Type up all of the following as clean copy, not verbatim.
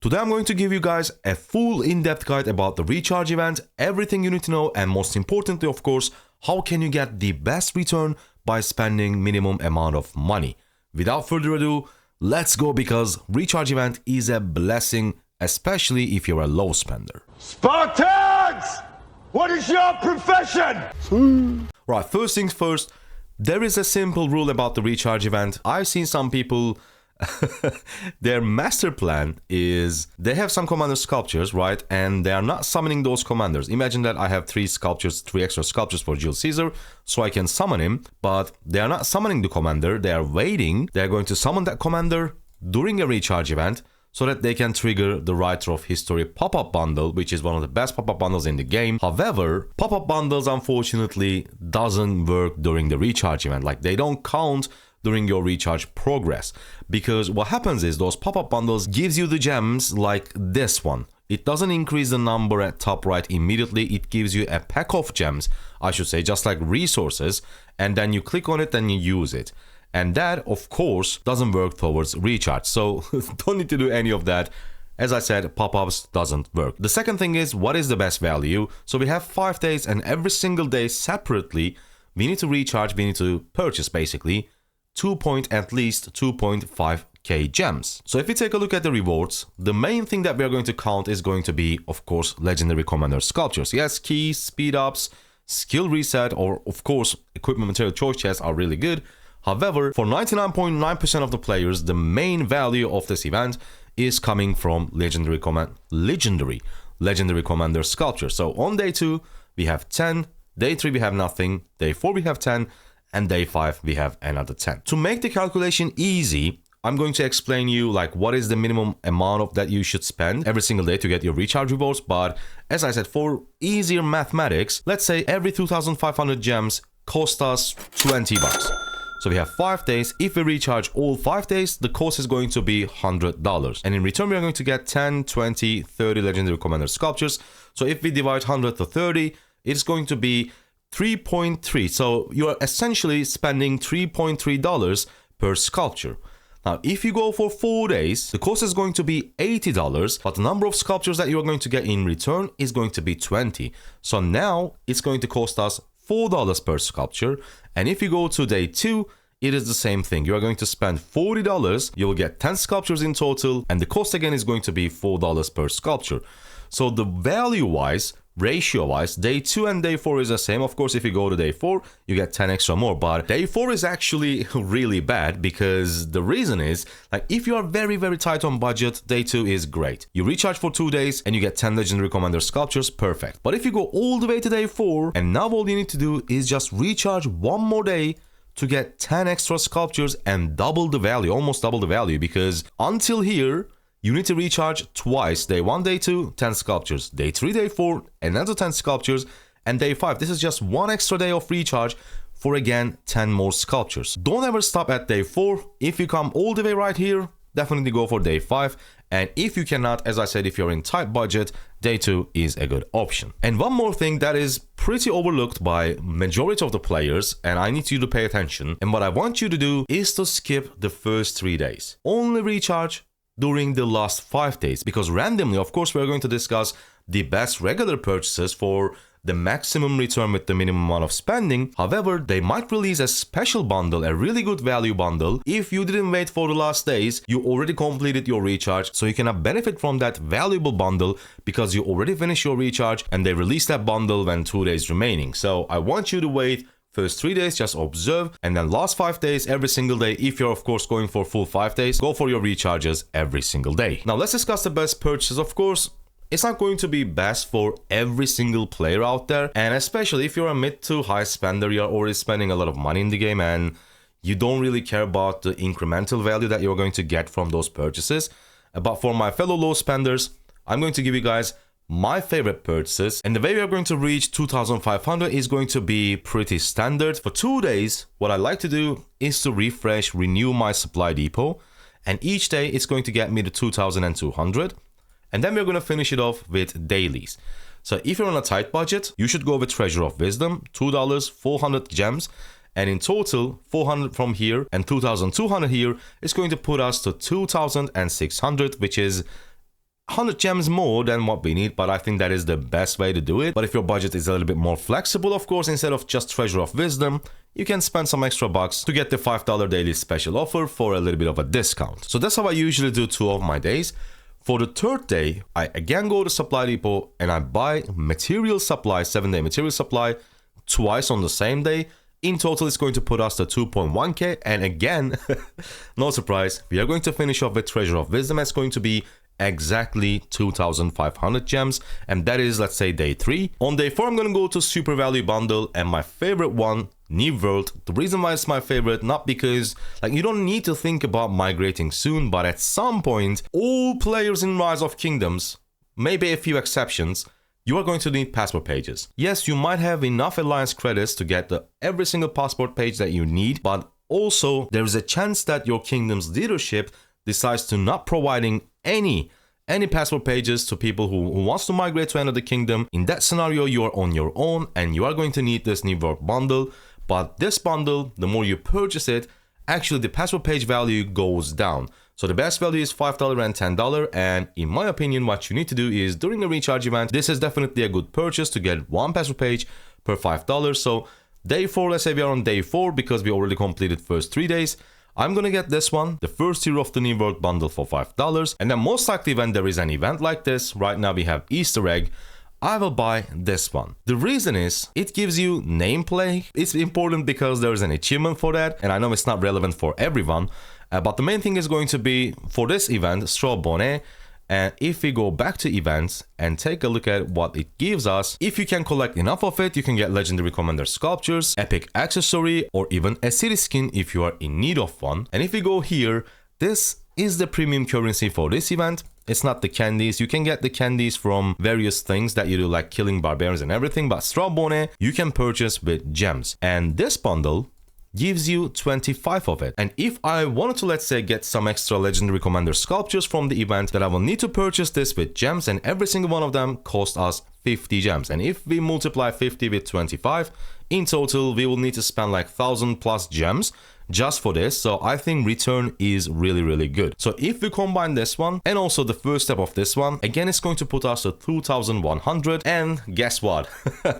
Today I'm going to give you guys a full in-depth guide about the recharge event, everything you need to know, and most importantly, of course, how can you get the best return by spending minimum amount of money. Without further ado, let's go, because recharge event is a blessing, especially if you're a low spender. Spartans! What is your profession? Right, first things first, there is a simple rule about the recharge event. I've seen some people their master plan is they have some commander sculptures, right? And they are not summoning those commanders. Imagine that I have three extra sculptures for Jules Caesar, so I can summon him, but they are not summoning the commander. They are waiting. They are going to summon that commander during a recharge event so that they can trigger the Writer of History pop-up bundle, which is one of the best pop-up bundles in the game. However, pop-up bundles unfortunately doesn't work during the recharge event. Like, they don't count during your recharge progress, because what happens is those pop-up bundles gives you the gems like this one. It doesn't increase the number at top right immediately. It gives you a pack of gems, I should say, just like resources, and then you click on it and you use it. And that, of course, doesn't work towards recharge, so don't need to do any of that. As I said, pop-ups doesn't work. The second thing is, what is the best value? So we have 5 days, and every single day separately we need to recharge, we need to purchase basically at least 2.5k gems. So if we take a look at the rewards, the main thing that we are going to count is going to be, of course, legendary commander sculptures. Yes, keys, speed ups, skill reset, or of course equipment material choice chests are really good. However, for 99.9% of the players, the main value of this event is coming from legendary commander sculptures. So on day 2 we have 10, day 3 we have nothing, day 4 we have 10, and day 5 we have another 10. To make the calculation easy, I'm going to explain you like what is the minimum amount of that you should spend every single day to get your recharge rewards. But as I said, for easier mathematics, let's say every 2,500 gems cost us 20 bucks. So we have 5 days. If we recharge all 5 days, the cost is going to be $100. And in return, we are going to get 10, 20, 30 legendary commander sculptures. So if we divide 100 to 30, it's going to be 3.3. So you're essentially spending $3.3 per sculpture. Now, if you go for 4 days, the cost is going to be $80, but the number of sculptures that you're going to get in return is going to be 20. So now it's going to cost us $4 per sculpture. And if you go to day 2, it is the same thing. You are going to spend $40. You will get 10 sculptures in total, and the cost again is going to be $4 per sculpture. So the value-wise, ratio-wise, day 2 and day 4 is the same. Of course, if you go to day 4, you get 10 extra more. But day 4 is actually really bad, because the reason is, like, if you are very, very tight on budget, day 2 is great. You recharge for 2 days and you get 10 legendary commander sculptures, perfect. But if you go all the way to day 4, and now all you need to do is just recharge one more day to get 10 extra sculptures and double the value, almost double the value, because until here, you need to recharge twice. Day 1, day 2, 10 sculptures. Day 3, day 4, another 10 sculptures. And day 5, this is just one extra day of recharge for, again, 10 more sculptures. Don't ever stop at day 4. If you come all the way right here, definitely go for day 5. And if you cannot, as I said, if you're in tight budget, day 2 is a good option. And one more thing that is pretty overlooked by majority of the players, and I need you to pay attention, and what I want you to do is to skip the first 3 days. Only recharge during the last 5 days, because randomly, of course, we're going to discuss the best regular purchases for the maximum return with the minimum amount of spending. However, they might release a special bundle, a really good value bundle. If you didn't wait for the last days, you already completed your recharge, so you cannot benefit from that valuable bundle because you already finished your recharge, and they release that bundle when 2 days remaining. So I want you to wait. First 3 days, just observe, and then last 5 days, every single day, if you're of course going for full 5 days, go for your recharges every single day. Now let's discuss the best purchases. Of course, it's not going to be best for every single player out there, and especially if you're a mid to high spender, you're already spending a lot of money in the game and you don't really care about the incremental value that you're going to get from those purchases. But for my fellow low spenders, I'm going to give you guys my favorite purchases, and the way we are going to reach 2,500 is going to be pretty standard. For 2 days, what I like to do is to renew my supply depot, and each day it's going to get me to 2,200, and then we're going to finish it off with dailies. So if you're on a tight budget, you should go with Treasure of Wisdom, $2, 400 gems, and in total 400 from here and 2,200 here is going to put us to 2,600, which is 100 gems more than what we need, but I think that is the best way to do it. But if your budget is a little bit more flexible, of course, instead of just Treasure of Wisdom, you can spend some extra bucks to get the $5 daily special offer for a little bit of a discount. So that's how I usually do 2 of my days. For the 3rd day, I again go to Supply Depot and I buy material supply, 7-day material supply, twice on the same day. In total, it's going to put us to 2.1k. And again, no surprise, we are going to finish off with Treasure of Wisdom. It's going to be exactly 2,500 gems, and that is, let's say, day 3. On day 4, I'm gonna go to Super Value Bundle, and my favorite one, New World. The reason why it's my favorite, not because like you don't need to think about migrating soon, but at some point, all players in Rise of Kingdoms, maybe a few exceptions, you are going to need passport pages. Yes, you might have enough alliance credits to get every single passport page that you need, but also there is a chance that your kingdom's leadership decides to not providing any passport pages to people who wants to migrate to another kingdom. In that scenario, you are on your own and you are going to need this New World bundle. But this bundle, the more you purchase it, actually the passport page value goes down. So the best value is $5 and $10, and in my opinion, what you need to do is during a recharge event, this is definitely a good purchase to get 1 passport page per $5. So day 4, let's say we are on day 4 because we already completed first 3 days. I'm gonna get this one, the first tier of the New World bundle for $5, and then most likely when there is an event like this, right now we have Easter egg, I will buy this one. The reason is, it gives you nameplate. It's important because there's an achievement for that, and I know it's not relevant for everyone, but the main thing is going to be, for this event, Straw Bonnet. And if we go back to events and take a look at what it gives us, if you can collect enough of it, you can get legendary commander sculptures, epic accessory, or even a city skin if you are in need of one. And if we go here, this is the premium currency for this event. It's not the candies. You can get the candies from various things that you do, like killing barbarians and everything, but Straw Bonnet you can purchase with gems. And this bundle gives you 25 of it. And if I wanted to, let's say, get some extra legendary commander sculptures from the event, that I will need to purchase this with gems, and every single one of them cost us 50 gems. And if we multiply 50 with 25, in total we will need to spend like 1,000 plus gems just for this. So I think return is really good. So if we combine this one and also the first step of this one, again it's going to put us to 2,100, and guess what?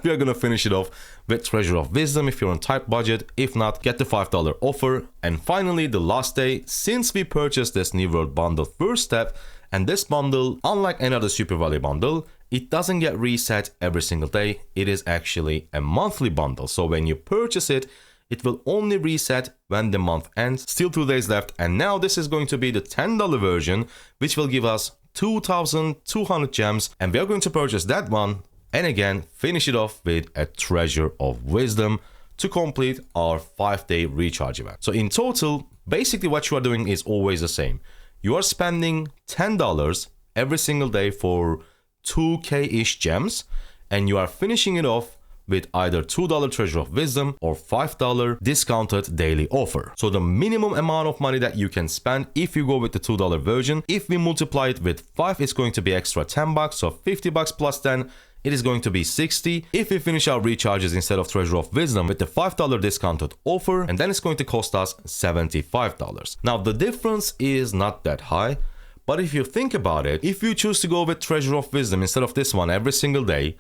We are gonna finish it off with Treasure of Wisdom if you're on tight budget. If not, get the $5 offer. And finally, the last day, since we purchased this New World bundle first step, and this bundle, unlike another Super Value bundle, it doesn't get reset every single day. It is actually a monthly bundle. So when you purchase it, it will only reset when the month ends. Still 2 days left, and now this is going to be the $10 version, which will give us 2,200 gems, and we are going to purchase that one, and again finish it off with a Treasure of Wisdom to complete our 5-day recharge event. So in total, basically what you are doing is always the same. You are spending $10 every single day for 2k-ish gems, and you are finishing it off with either $2 Treasure of Wisdom or $5 discounted daily offer. So the minimum amount of money that you can spend if you go with the $2 version, if we multiply it with 5, it's going to be extra 10 bucks, so 50 bucks plus 10, it is going to be 60. If we finish our recharges instead of Treasure of Wisdom with the $5 discounted offer, and then it's going to cost us $75. Now the difference is not that high, but if you think about it, if you choose to go with Treasure of Wisdom instead of this one every single day,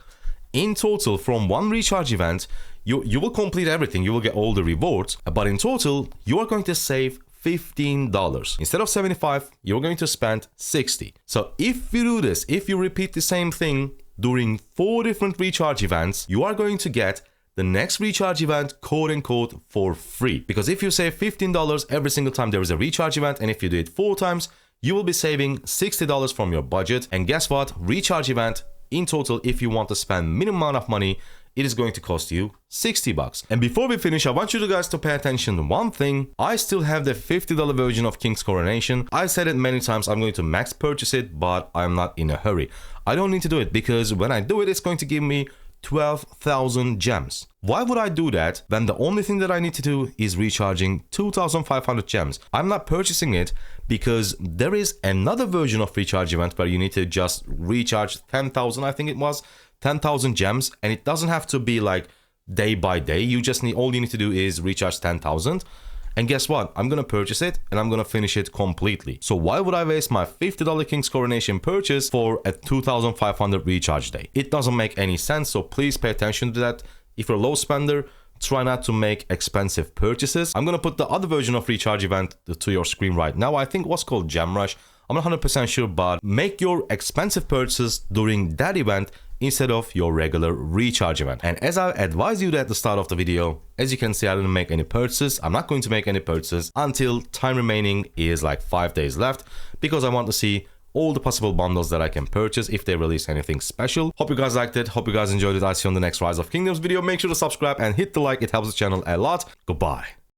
in total, from one recharge event, you will complete everything, you will get all the rewards, but in total, you are going to save $15. Instead of 75, you're going to spend 60. So if you do this, if you repeat the same thing during 4 different recharge events, you are going to get the next recharge event, quote unquote, for free. Because if you save $15 every single time there is a recharge event, and if you do it 4 times, you will be saving $60 from your budget. And guess what? Recharge event, in total, if you want to spend minimum amount of money, it is going to cost you 60 bucks. And before we finish, I want you guys to pay attention to one thing. I still have the $50 version of King's Coronation. I said it many times, I'm going to max purchase it, but I'm not in a hurry. I don't need to do it because when I do it, it's going to give me 12,000 gems. Why would I do that when the only thing that I need to do is recharging 2,500 gems? I'm not purchasing it because there is another version of recharge event where you need to just recharge 10,000, I think it was 10,000 gems, and it doesn't have to be like day by day. You just need, all you need to do is recharge 10,000. And guess what? I'm gonna purchase it and I'm gonna finish it completely. So why would I waste my $50 King's Coronation purchase for a 2,500 recharge day? It doesn't make any sense, so please pay attention to that. If you're a low spender, try not to make expensive purchases. I'm gonna put the other version of recharge event to your screen right now. I think what's called Gem Rush. I'm not 100% sure, but make your expensive purchase during that event instead of your regular recharge event. And as I advised you at the start of the video, as you can see, I didn't make any purchases. I'm not going to make any purchases until time remaining is like 5 days left, because I want to see all the possible bundles that I can purchase if they release anything special. Hope you guys liked it. Hope you guys enjoyed it. I'll see you on the next Rise of Kingdoms video. Make sure to subscribe and hit the like. It helps the channel a lot. Goodbye.